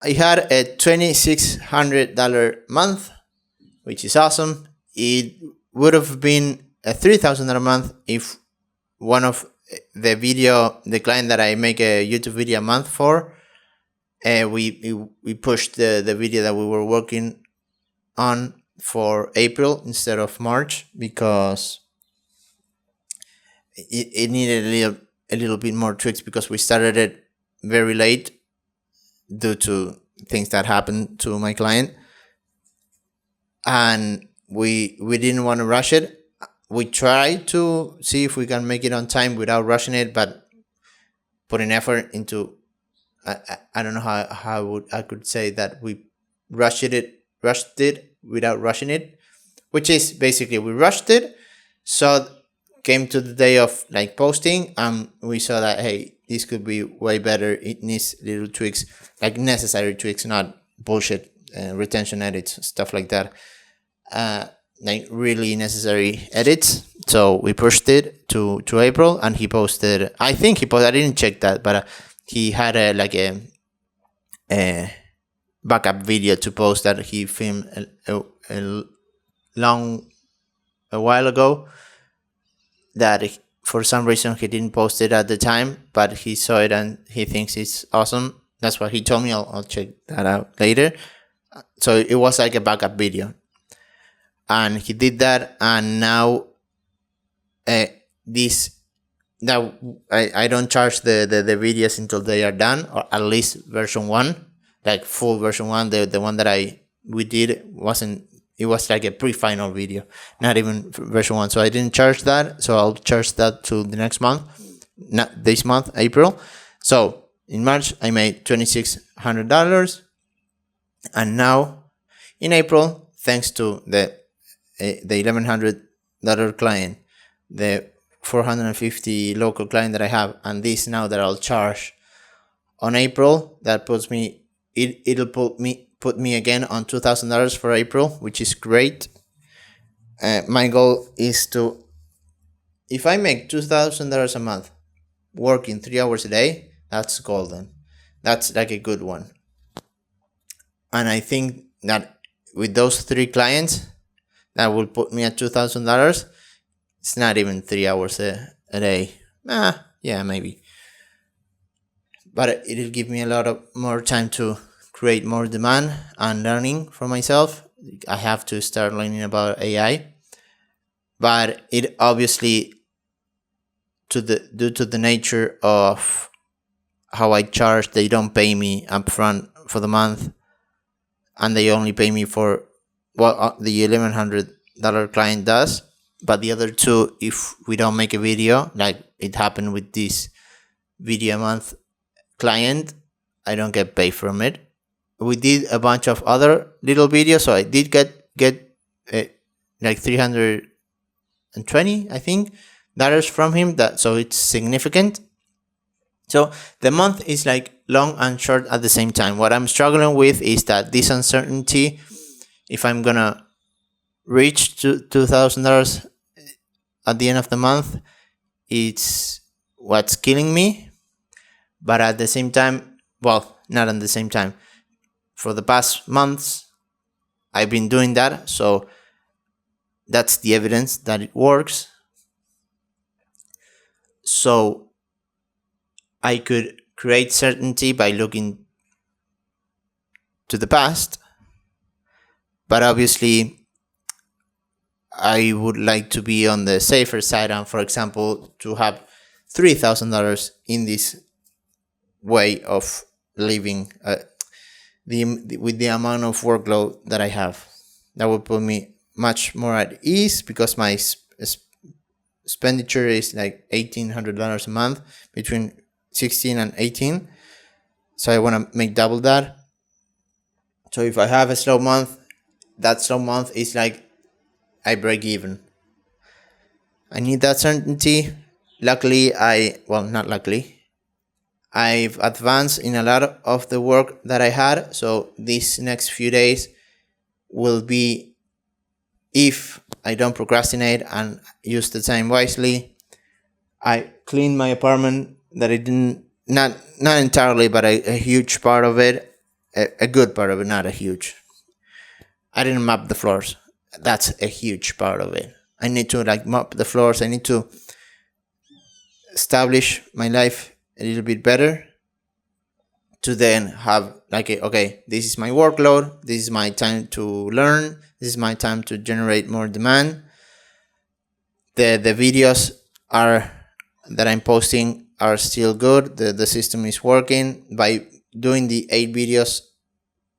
I had a $2,600 month, which is awesome. It would have been a $3,000 month if one of the client that I make a YouTube video a month for, we pushed the video that we were working on for April instead of March, because it needed a little bit more tweaks, because we started it very late due to things that happened to my client, and we didn't want to rush it. We tried to see if we can make it on time without rushing it, but putting effort into, I don't know how I could say that we rushed it without rushing it, which is basically we rushed it. So came to the day of like posting, and we saw that, hey, this could be way better. It needs little tweaks, like necessary tweaks, not bullshit retention edits, stuff like that. Like really necessary edits. So we pushed it to April, and he posted. I think he posted. I didn't check that, but he had a backup video to post that he filmed a while ago. That for some reason he didn't post it at the time, but he saw it and he thinks it's awesome. That's what he told me. I'll check that out later. So it was like a backup video, and he did that, and now now I don't charge the videos until they are done, or at least version 1, like full version 1. The one that we did wasn't. It was like a pre-final video, not even version 1. So I didn't charge that. So I'll charge that to the next month, not this month, April. So in March, I made $2,600. And now in April, thanks to the $1,100 client, the 450 local client that I have, and this now that I'll charge on April, that puts me, it'll put me again on $2,000 for April, which is great. My goal is to, if I make $2,000 a month working 3 hours a day, that's golden. That's like a good one. And I think that with those 3 clients, that will put me at $2,000. It's not even 3 hours a day. Yeah, maybe. But it'll give me a lot of more time to create more demand and learning for myself. I have to start learning about AI, but it obviously, due to the nature of how I charge, they don't pay me upfront for the month, and they only pay me for what the $1,100 client does. But the other 2, if we don't make a video, like it happened with this video a month client, I don't get paid from it. We did a bunch of other little videos, so I did get like $320, I think, dollars from him. So it's significant. So the month is like long and short at the same time. What I'm struggling with is that this uncertainty, if I'm gonna reach $2,000 at the end of the month, it's what's killing me. But at the same time, well, not at the same time. For the past months, I've been doing that, so that's the evidence that it works. So I could create certainty by looking to the past, but obviously I would like to be on the safer side, and for example, to have $3,000 in this way of living, with the amount of workload that I have. That would put me much more at ease, because my expenditure is like $1,800 a month, between 16 and 18. So I want to make double that. So if I have a slow month, that slow month is like I break even. I need that certainty. Luckily, not luckily, I've advanced in a lot of the work that I had. So these next few days will be, if I don't procrastinate and use the time wisely, I cleaned my apartment that I didn't, not entirely, but a huge part of it. a good part of it, not a huge. I didn't map the floors. That's a huge part of it. I need to like map the floors. I need to establish my life a little bit better to then have like okay, this is my workload, this is my time to learn, this is my time to generate more demand. The videos are that I'm posting are still good. The system is working. By doing the 8 videos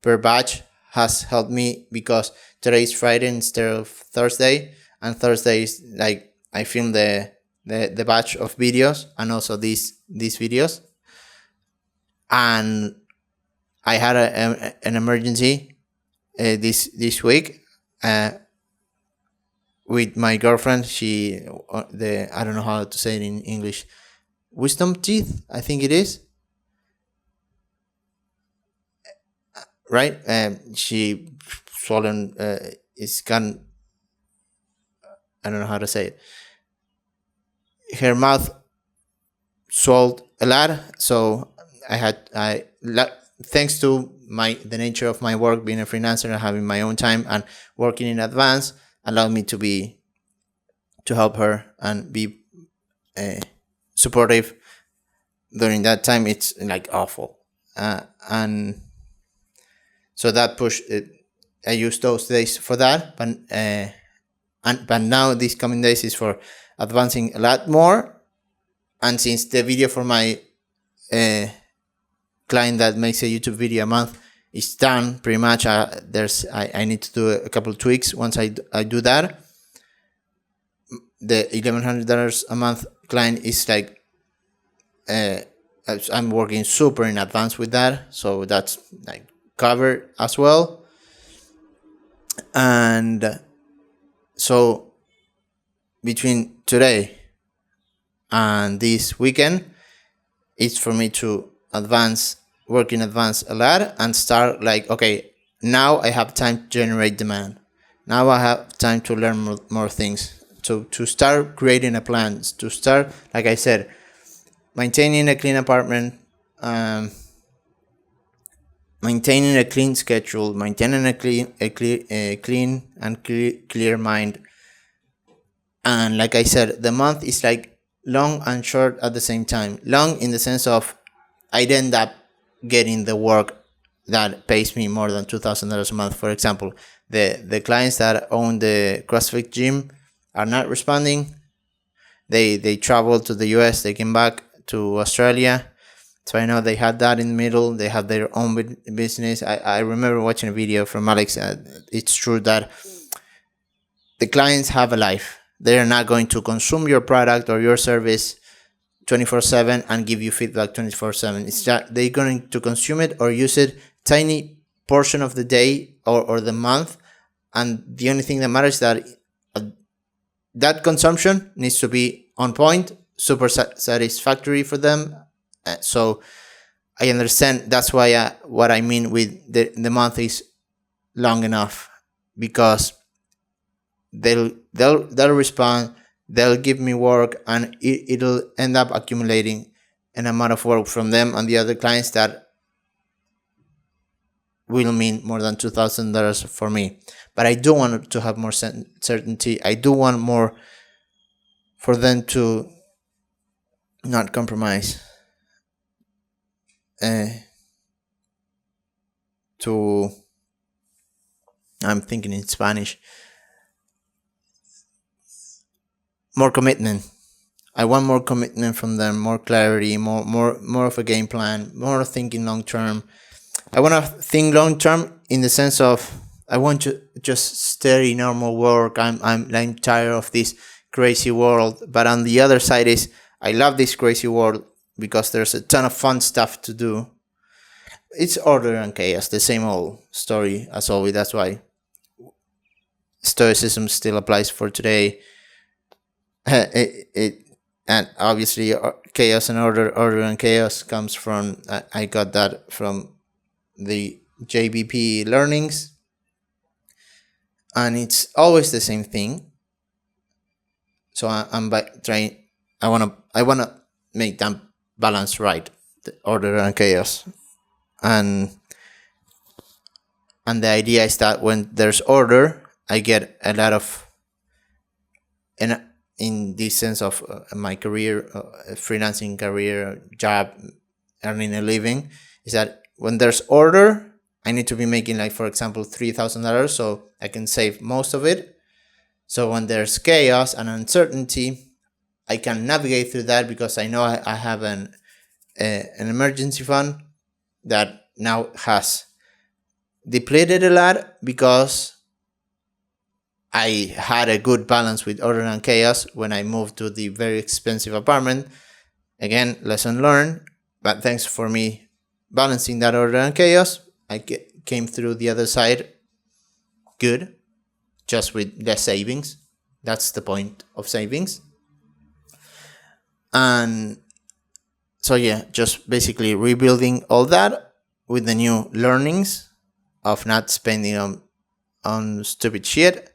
per batch has helped me, because today is Friday instead of Thursday, and Thursday is like I film the batch of videos and also these videos. And I had an emergency this week with my girlfriend. She I don't know how to say it in English. Wisdom teeth, I think it is. Right? She swollen. It's gone. I don't know how to say it. Her mouth swelled a lot, so thanks to the nature of my work, being a freelancer and having my own time and working in advance, allowed me to help her and be supportive during that time. It's like awful, and so that pushed it. I used those days for that, but now these coming days is for advancing a lot more. And since the video for my client that makes a YouTube video a month is done pretty much, I need to do a couple of tweaks. Once I do that, the $1,100 a month client is like I'm working super in advance with that, so that's like covered as well. And so between today and this weekend, it's for me to work in advance a lot and start like, okay, now I have time to generate demand. Now I have time to learn more things, to start creating a plan, to start, like I said, maintaining a clean apartment, maintaining a clean schedule, maintaining a clean and clear mind. And like I said, the month is like long and short at the same time. Long in the sense of I'd end up getting the work that pays me more than $2,000 a month. For example, the clients that own the CrossFit gym are not responding. They traveled to the US, they came back to Australia. So I know they had that in the middle. They have their own business. I remember watching a video from Alex. It's true that the clients have a life. They are not going to consume your product or your service 24/7 and give you feedback 24/7. It's that they're going to consume it or use it tiny portion of the day or the month. And the only thing that matters is that that consumption needs to be on point, super satisfactory for them. So I understand. That's why what I mean with the month is long enough, because they'll respond, they'll give me work, and it'll end up accumulating an amount of work from them and the other clients that will mean more than $2,000 for me. But I do want to have more certainty. I do want more for them to not compromise. I'm thinking in Spanish. More commitment. I want more commitment from them, more clarity, more of a game plan, more thinking long term. I want to think long term in the sense of I want to just steady normal work. I'm tired of this crazy world. But on the other side is I love this crazy world because there's a ton of fun stuff to do. It's order and chaos, the same old story as always. That's why Stoicism still applies for today. And obviously chaos and order and chaos comes from I got that from the JBP learnings, and it's always the same thing. So I'm trying. I wanna make that balance right, the order and chaos, and And the idea is that when there's order, I get a lot of, in this sense of my career, freelancing career, job, earning a living, is that when there's order, I need to be making, like, for example, $3,000, so I can save most of it. So when there's chaos and uncertainty, I can navigate through that because I know I have an emergency fund that now has depleted a lot because I had a good balance with order and chaos when I moved to the very expensive apartment. Again, lesson learned, but thanks for me balancing that order and chaos. I came through the other side good, just with less savings. That's the point of savings. And so yeah, just basically rebuilding all that with the new learnings of not spending on stupid shit.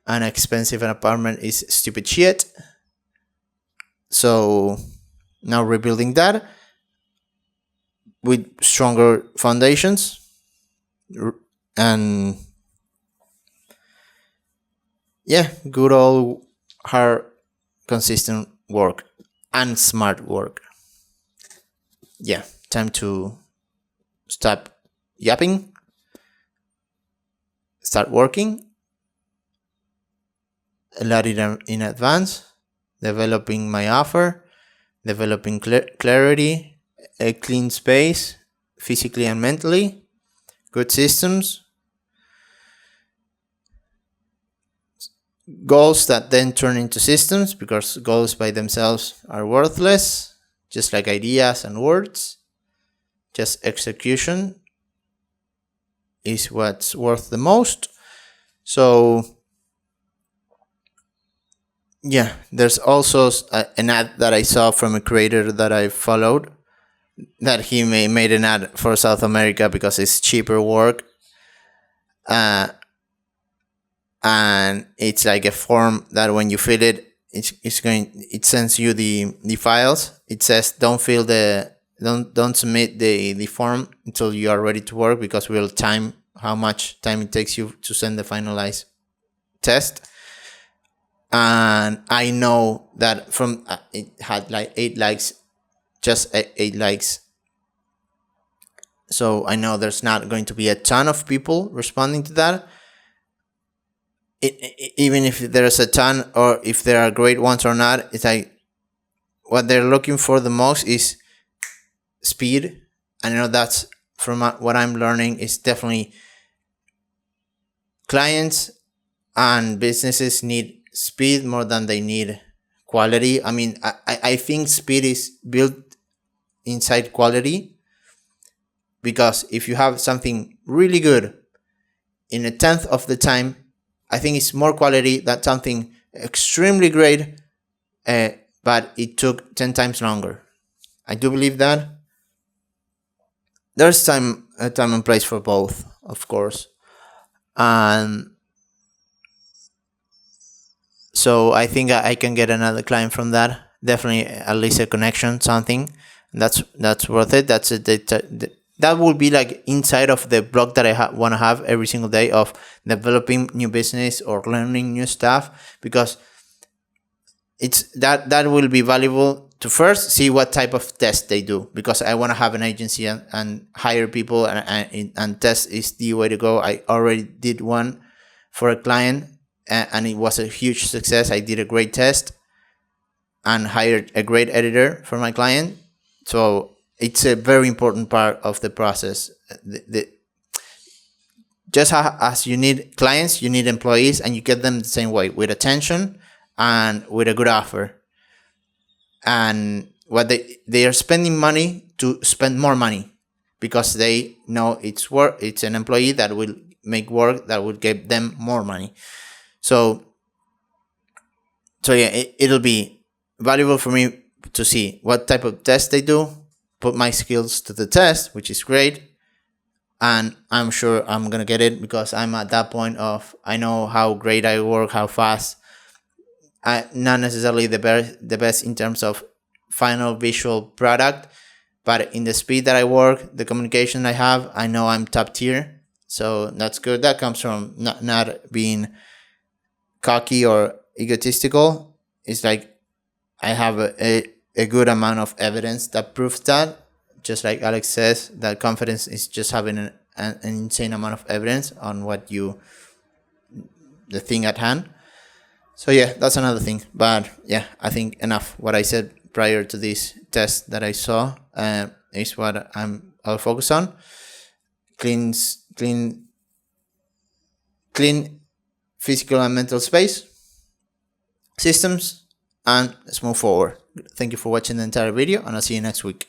An expensive apartment is stupid shit. So now rebuilding that with stronger foundations and yeah, good old hard consistent work and smart work. Yeah, time to stop yapping, start working a lot in advance, developing my offer, developing clarity, a clean space, physically and mentally, good systems, goals that then turn into systems, because goals by themselves are worthless, just like ideas and words. Just execution is what's worth the most. So yeah, there's also an ad that I saw from a creator that I followed, that he made an ad for South America because it's cheaper work. And it's like a form that when you fill it, it sends you the files. It says don't submit the form until you are ready to work, because we'll time how much time it takes you to send the finalized test. And I know that from it had like 8 likes, just 8 likes. So I know there's not going to be a ton of people responding to that. Even if there's a ton, or if there are great ones or not, it's like what they're looking for the most is speed. I know that's from what I'm learning is definitely clients and businesses need speed more than they need quality. I mean, I think speed is built inside quality, because if you have something really good in 1/10 of the time, I think it's more quality than something extremely great, but it took 10 times longer. I do believe that. There's time and place for both, of course. And so I think I can get another client from that. Definitely at least a connection, something. That's worth it. That's it. That will be like inside of the blog that I want to have every single day of developing new business or learning new stuff, because it's that will be valuable to first see what type of test they do, because I want to have an agency and hire people, and test is the way to go. I already did one for a client, and it was a huge success. I did a great test and hired a great editor for my client. So it's a very important part of the process. Just as you need clients, you need employees, and you get them the same way, with attention and with a good offer. And what they are spending money to spend more money, because they know it's an employee that will make work that will give them more money. So yeah, it'll be valuable for me to see what type of test they do, put my skills to the test, which is great. And I'm sure I'm going to get it, because I'm at that point of, I know how great I work, how fast. Not necessarily the best in terms of final visual product, but in the speed that I work, the communication I have, I know I'm top tier. So that's good. That comes from not being cocky or egotistical. It's like I have a good amount of evidence that proves that. Just like Alex says, that confidence is just having an insane amount of evidence on the thing at hand. So yeah, that's another thing. But yeah, I think enough. What I said prior to this test that I saw is what I'll focus on. Clean, clean physical and mental space, systems, and let's move forward. Thank you for watching the entire video, and I'll see you next week.